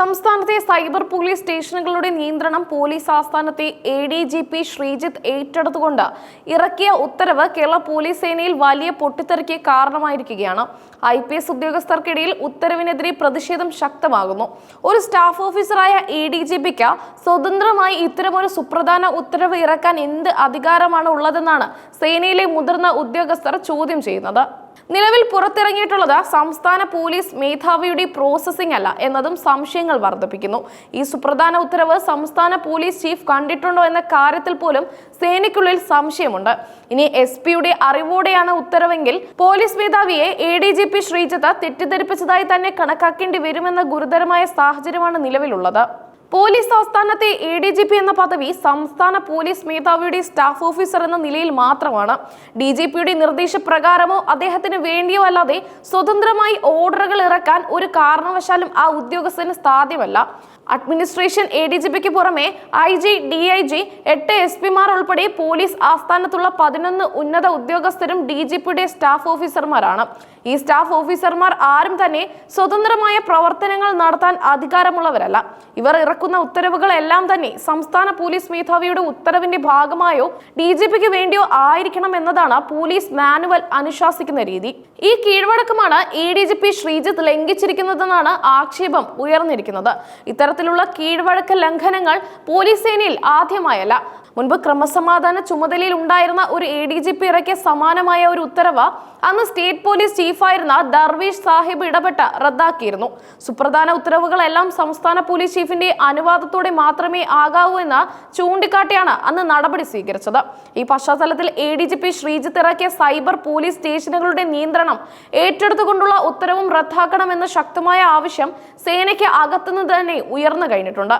സംസ്ഥാനത്തെ cyber police സ്റ്റേഷനുകളുടെ നിയന്ത്രണം police ആസ്ഥാനത്തെ ADGP Sreejith ഏറ്റെടുത്തുകൊണ്ട് ഇറക്കിയ ഉത്തരവ് കേരള പോലീസ് സേനയിൽ വലിയ പൊട്ടിത്തെറിക്ക് കാരണമായിരിക്കുകയാണ്. IPS ഉദ്യോഗസ്ഥർക്കിടയിൽ ഉത്തരവിനെതിരെ പ്രതിഷേധം ശക്തമാകുന്നു. ഒരു സ്റ്റാഫ് ഓഫീസറായ ADGPക്ക് സ്വതന്ത്രമായി ഇത്തരമൊരു സുപ്രധാന ഉത്തരവ് ഇറക്കാൻ എന്ത് അധികാരമാണ് ഉള്ളതെന്നാണ് സേനയിലെ മുതിർന്ന ഉദ്യോഗസ്ഥർ ചോദ്യം ചെയ്യുന്നത്. നിലവിൽ പുറത്തിറങ്ങിയിട്ടുള്ളത് സംസ്ഥാന പോലീസ് മേധാവിയുടെ പ്രോസസിംഗ് അല്ല എന്നതും സംശയങ്ങൾ വർദ്ധിപ്പിക്കുന്നു. ഈ സുപ്രധാന ഉത്തരവ് സംസ്ഥാന പോലീസ് ചീഫ് കണ്ടിട്ടുണ്ടോ എന്ന കാര്യത്തിൽ പോലും സേനയ്ക്കുള്ളിൽ സംശയമുണ്ട്. ഇനി SP-യുടെ അറിവോടെയാണ് ഉത്തരവെങ്കിൽ പോലീസ് മേധാവിയെ ADGP ശ്രീജിത്ത് തെറ്റിദ്ധരിപ്പിച്ചതായി തന്നെ കണക്കാക്കേണ്ടി വരുമെന്ന ഗുരുതരമായ സാഹചര്യമാണ് നിലവിലുള്ളത്. പോലീസ് ആസ്ഥാനത്തെ ADGP എന്ന പദവി സംസ്ഥാന പോലീസ് മേധാവിയുടെ സ്റ്റാഫ് ഓഫീസർ എന്ന നിലയിൽ മാത്രമാണ്. DGP-യുടെ നിർദ്ദേശപ്രകാരമോ അദ്ദേഹത്തിന് വേണ്ടിയോ അല്ലാതെ സ്വതന്ത്രമായി ഓർഡറുകൾ ഇറക്കാൻ ഒരു കാരണവശാലും ആ ഉദ്യോഗസ്ഥന് സാധ്യമല്ല. അഡ്മിനിസ്ട്രേഷൻ ADGPക്ക് പുറമെ IG, DIG, 8 SP-മാർ ഉൾപ്പെടെ പോലീസ് ആസ്ഥാനത്തുള്ള 11 ഉന്നത ഉദ്യോഗസ്ഥരും DGP-യുടെ സ്റ്റാഫ് ഓഫീസർമാരാണ്. ഈ സ്റ്റാഫ് ഓഫീസർമാർ ആരും തന്നെ സ്വതന്ത്രമായ പ്രവർത്തനങ്ങൾ നടത്താൻ അധികാരമുള്ളവരല്ല. ഇവർ ഇറക്കുന്ന ഉത്തരവുകളെല്ലാം തന്നെ സംസ്ഥാന പോലീസ് മേധാവിയുടെ ഉത്തരവിന്റെ ഭാഗമായോ DGPക്ക് വേണ്ടിയോ ആയിരിക്കണം എന്നതാണ് പോലീസ് മാനുവൽ അനുശാസിക്കുന്ന രീതി. ഈ കീഴ്വഴക്കമാണ് ADGP ശ്രീജിത്ത് ലംഘിച്ചിരിക്കുന്നതെന്നാണ് ആക്ഷേപം ഉയർന്നിരിക്കുന്നത്. ഇത്തരത്തിലുള്ള കീഴ്വഴക്ക ലംഘനങ്ങൾ പോലീസ് സേനയിൽ ആദ്യമായല്ല. മുൻപ് ക്രമസമാധാന ചുമതലയിൽ ഉണ്ടായിരുന്ന ഒരു ADGP ഇറക്കിയ സമാനമായ ഒരു ഉത്തരവ് അന്ന് സ്റ്റേറ്റ് പോലീസ് ചീഫായിരുന്ന ദർവേഷ് സാഹിബ് ഇടപെട്ട് റദ്ദാക്കിയിരുന്നു. സുപ്രധാന ഉത്തരവുകളെല്ലാം സംസ്ഥാന പോലീസ് ചീഫിന്റെ അനുവാദത്തോടെ മാത്രമേ ആകാവൂ എന്ന് ചൂണ്ടിക്കാട്ടിയാണ് അന്ന് നടപടി സ്വീകരിച്ചത്. ഈ പശ്ചാത്തലത്തിൽ ADGP ശ്രീജിത്ത് ഇറക്കിയ സൈബർ പോലീസ് സ്റ്റേഷനുകളുടെ നിയന്ത്രണം ഏറ്റെടുത്തുകൊണ്ടുള്ള ഉത്തരവും റദ്ദാക്കണമെന്ന ശക്തമായ ആവശ്യം സേനയ്ക്ക് അകത്തുനിന്ന് തന്നെ ഉയർന്നു കഴിഞ്ഞിട്ടുണ്ട്.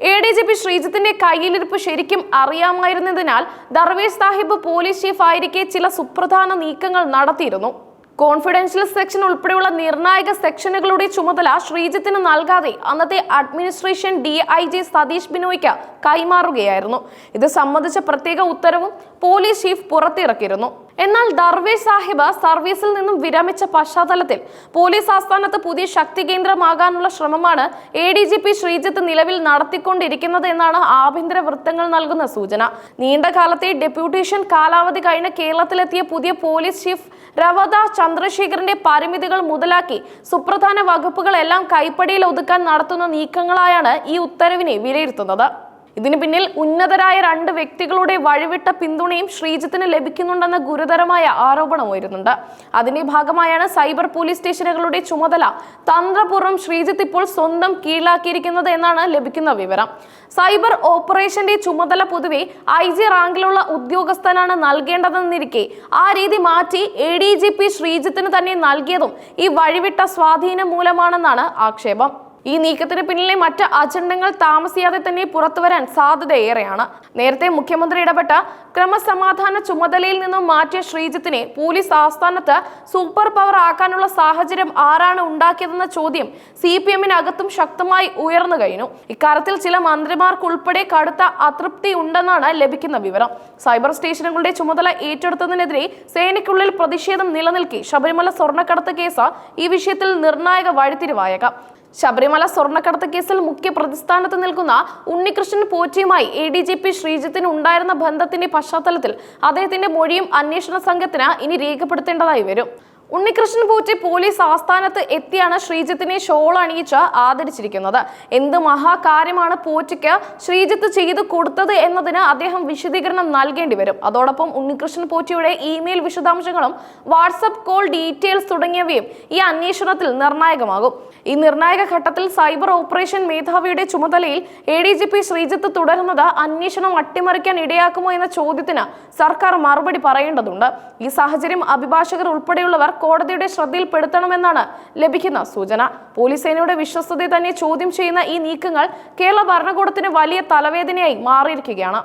ADGP ശ്രീജിത്തിന്റെ കയ്യിലിരിപ്പ് ശരിക്കും അറിയാമായിരുന്നതിനാൽ ദർവേഷ് സാഹിബ് പോലീസ് ചീഫ് ആയിരിക്കെ ചില സുപ്രധാന നീക്കങ്ങൾ നടത്തിയിരുന്നു. കോൺഫിഡൻഷ്യൽ സെക്ഷൻ ഉൾപ്പെടെയുള്ള നിർണായക സെക്ഷനുകളുടെ ചുമതല ശ്രീജിത്തിന് നൽകാതെ അന്നത്തെ അഡ്മിനിസ്ട്രേഷൻ DIG സതീഷ് ബിനോയ്ക്ക് കൈമാറുകയായിരുന്നു. ഇത് സംബന്ധിച്ച പ്രത്യേക ഉത്തരവും പോലീസ് ചീഫ് പുറത്തിറക്കിയിരുന്നു. എന്നാൽ ദർവേഷ് സാഹിബ് സർവീസിൽ നിന്നും വിരമിച്ച പശ്ചാത്തലത്തിൽ പോലീസ് ആസ്ഥാനത്ത് പുതിയ ശക്തി കേന്ദ്രമാകാനുള്ള ശ്രമമാണ് ADGP ശ്രീജിത്ത് നിലവിൽ നടത്തിക്കൊണ്ടിരിക്കുന്നത് എന്നാണ് ആഭ്യന്തര വൃത്തങ്ങൾ നൽകുന്ന സൂചന. നീണ്ട കാലത്തെ ഡെപ്യൂട്ടേഷൻ കാലാവധി കഴിഞ്ഞ് കേരളത്തിലെത്തിയ പുതിയ പോലീസ് ചീഫ് രവത ചന്ദ്രശേഖറിന്റെ പരിമിതികൾ മുതലാക്കി സുപ്രധാന വകുപ്പുകളെല്ലാം കൈപ്പടിയിൽ ഒതുക്കാൻ നടത്തുന്ന നീക്കങ്ങളായാണ് ഈ ഉത്തരവിനെ വിലയിരുത്തുന്നത്. ഇതിന് പിന്നിൽ ഉന്നതരായ 2 വ്യക്തികളുടെ വഴിവിട്ട പിന്തുണയും ശ്രീജിത്തിന് ലഭിക്കുന്നുണ്ടെന്ന ഗുരുതരമായ ആരോപണം ഉയരുന്നുണ്ട്. അതിന്റെ ഭാഗമായാണ് സൈബർ പോലീസ് സ്റ്റേഷനുകളുടെ ചുമതല തന്ത്രപൂർവ്വം ശ്രീജിത്ത് ഇപ്പോൾ സ്വന്തം കീഴിലാക്കിയിരിക്കുന്നത് എന്നാണ് ലഭിക്കുന്ന വിവരം. സൈബർ ഓപ്പറേഷന്റെ ചുമതല പൊതുവെ IG റാങ്കിലുള്ള ഉദ്യോഗസ്ഥനാണ് നൽകേണ്ടതെന്നിരിക്കെ ആ രീതി മാറ്റി ADGP ശ്രീജിത്തിന് തന്നെ നൽകിയതും ഈ വഴിവിട്ട സ്വാധീനം മൂലമാണെന്നാണ് ആക്ഷേപം. ഈ നീക്കത്തിന് പിന്നിലെ മറ്റ് അജണ്ടകൾ താമസിയാതെ തന്നെ പുറത്തുവരാൻ സാധ്യതയേറെയാണ്. നേരത്തെ മുഖ്യമന്ത്രി ഇടപെട്ട ക്രമസമാധാന ചുമതലയിൽ നിന്നും മാറ്റിയ ശ്രീജിത്തിനെ പോലീസ് ആസ്ഥാനത്ത് സൂപ്പർ പവർ ആക്കാനുള്ള സാഹചര്യം ആരാണ് ഉണ്ടാക്കിയതെന്ന ചോദ്യം CPM-നകത്തും ശക്തമായി ഉയർന്നു കഴിഞ്ഞു. ഇക്കാര്യത്തിൽ ചില മന്ത്രിമാർക്കുൾപ്പെടെ കടുത്ത അതൃപ്തി ഉണ്ടെന്നാണ് ലഭിക്കുന്ന വിവരം. സൈബർ സ്റ്റേഷനുകളുടെ ചുമതല ഏറ്റെടുത്തതിനെതിരെ സേനയ്ക്കുള്ളിൽ പ്രതിഷേധം നിലനിൽക്കെ ശബരിമല സ്വർണ്ണക്കടത്ത് കേസ് ഈ വിഷയത്തിൽ നിർണായക വഴിത്തിരിവായേക്കാം. ശബരിമല സ്വർണ്ണക്കടത്ത് കേസിൽ മുഖ്യ പ്രതിസ്ഥാനത്ത് നിൽക്കുന്ന ഉണ്ണികൃഷ്ണൻ പോറ്റിയുമായി ADGP ശ്രീജിത്തിന് ഉണ്ടായിരുന്ന ബന്ധത്തിന്റെ പശ്ചാത്തലത്തിൽ അദ്ദേഹത്തിന്റെ മൊഴിയും അന്വേഷണ സംഘത്തിന് ഇനി രേഖപ്പെടുത്തേണ്ടതായി വരും. ഉണ്ണികൃഷ്ണൻ പോറ്റി പോലീസ് ആസ്ഥാനത്ത് എത്തിയാണ് ശ്രീജിത്തിനെ ഷോൾ അണിയിച്ച് ആദരിച്ചിരിക്കുന്നത്. എന്ത് മഹാകാര്യമാണ് പോറ്റിക്ക് ശ്രീജിത്ത് ചെയ്തു കൊടുത്തത് എന്നതിന് അദ്ദേഹം വിശദീകരണം നൽകേണ്ടി വരും. അതോടൊപ്പം ഉണ്ണികൃഷ്ണൻ പോറ്റിയുടെ ഇമെയിൽ വിശദാംശങ്ങളും വാട്സപ്പ് കോൾ ഡീറ്റെയിൽസ് തുടങ്ങിയവയും ഈ അന്വേഷണത്തിൽ നിർണായകമാകും. ഈ നിർണായക ഘട്ടത്തിൽ സൈബർ ഓപ്പറേഷൻ മേധാവിയുടെ ചുമതലയിൽ ADGP ശ്രീജിത്ത് തുടരുന്നത് അന്വേഷണം അട്ടിമറിക്കാൻ ഇടയാക്കുമോ എന്ന ചോദ്യത്തിന് സർക്കാർ മറുപടി പറയേണ്ടതുണ്ട്. ഈ സാഹചര്യം അഭിഭാഷകർ ഉൾപ്പെടെയുള്ളവർ കോടതിയുടെ ശ്രദ്ധയിൽപ്പെടുത്തണമെന്നാണ് ലഭിക്കുന്ന സൂചന. പോലീസ് സേനയുടെ വിശ്വസ്തതയെ തന്നെ ചോദ്യം ചെയ്യുന്ന ഈ നീക്കങ്ങൾ കേരള ഭരണകൂടത്തിന് വലിയ തലവേദനയായി മാറിയിരിക്കുകയാണ്.